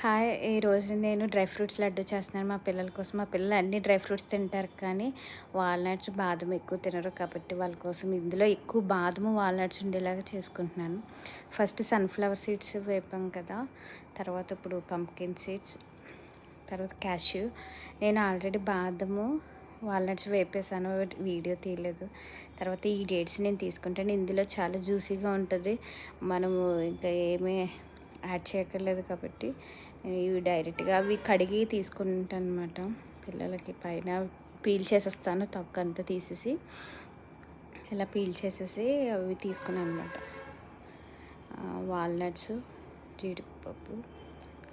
Hi! ఈరోజు నేను dry fruits laddu చేస్తున్నాను మా పిల్లల కోసం. మా పిల్లలు అన్ని డ్రై ఫ్రూట్స్ తింటారు కానీ వాల్‌నట్స్, బాదం ఎక్కువ తినరు కాబట్టి వాళ్ళ కోసం ఇందులో ఎక్కువ బాదము, వాల్‌నట్స్ ఉండేలాగా చేసుకుంటున్నాను. ఫస్ట్ సన్‌ఫ్లవర్ సీడ్స్ వేపాం కదా! తర్వాత ఇప్పుడు పంప్కిన్ సీడ్స్, తర్వాత క్యాష్యూ. నేను ఆల్రెడీ బాదము, వాల్‌నట్స్ వేపేసాను, వీడియో తీయలేదు. తర్వాత ఈ డేట్స్ నేను తీసుకుంటాను. ఇందులో చాలా జ్యూసీగా ఉంటుంది. మనము ఇంకా ఏమీ యాడ్ చేయక్కర్లేదు కాబట్టి ఇవి డైరెక్ట్గా అవి కడిగి తీసుకుంటాను అనమాట. పిల్లలకి పైన పీల్ చేసేస్తాను, తొక్కంతా తీసేసి ఇలా పీల్ చేసేసి అవి తీసుకున్నాను అనమాట. వాల్నట్స్, జీడిపప్పు,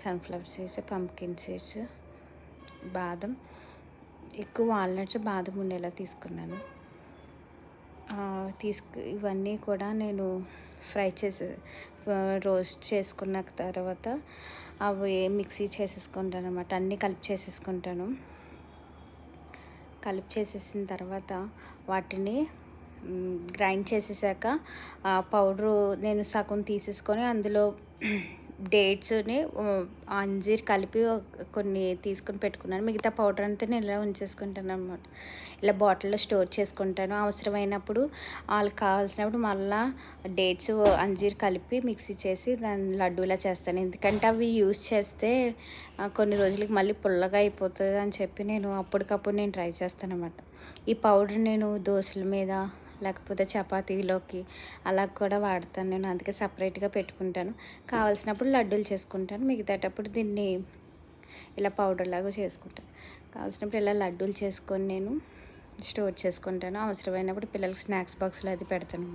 సన్ఫ్లవర్ సీడ్స్, పంప్కిన్ సీడ్స్, బాదం. ఎక్కువ వాల్నట్స్, బాదం ఉండేలా తీసుకున్నాను. ఇవన్నీ కూడా నేను ఫ్రై చేసి రోస్ట్ చేసుకున్న తర్వాత అవి మిక్సీ చేసేసుకుంటాను అనమాట. అన్నీ కలిపి చేసేసిన తర్వాత వాటిని గ్రైండ్ చేసేసాక పౌడరు నేను సగం తీసేసుకొని అందులో డేట్స్ని, అంజీర్ కలిపి కొన్ని తీసుకొని పెట్టుకున్నాను. మిగతా పౌడర్ అంతా నేను ఇలా ఉంచేసుకుంటాను అనమాట. ఇలా బాటిల్లో స్టోర్ చేసుకుంటాను. అవసరమైనప్పుడు వాళ్ళకి కావాల్సినప్పుడు మళ్ళీ డేట్స్, అంజీర్ కలిపి మిక్సీ చేసి దాన్ని లడ్డూలా చేస్తాను. ఎందుకంటే అవి యూస్ చేస్తే కొన్ని రోజులకి మళ్ళీ పుల్లగా అయిపోతుంది అని చెప్పి నేను అప్పటికప్పుడు ట్రై చేస్తాను అనమాట. ఈ పౌడర్ నేను దోశల మీద లేకపోతే చపాతీలోకి అలా కూడా వాడతాను నేను. అందుకే సపరేట్గా పెట్టుకుంటాను. కావాల్సినప్పుడు లడ్డూలు చేసుకుంటాను. మిగతాటప్పుడు దీన్ని ఇలా పౌడర్ లాగా చేసుకుంటాను. కావాల్సినప్పుడు ఇలా లడ్డూలు చేసుకొని నేను స్టోర్ చేసుకుంటాను. అవసరమైనప్పుడు పిల్లలకి స్నాక్స్ బాక్స్లో అది పెడతాను.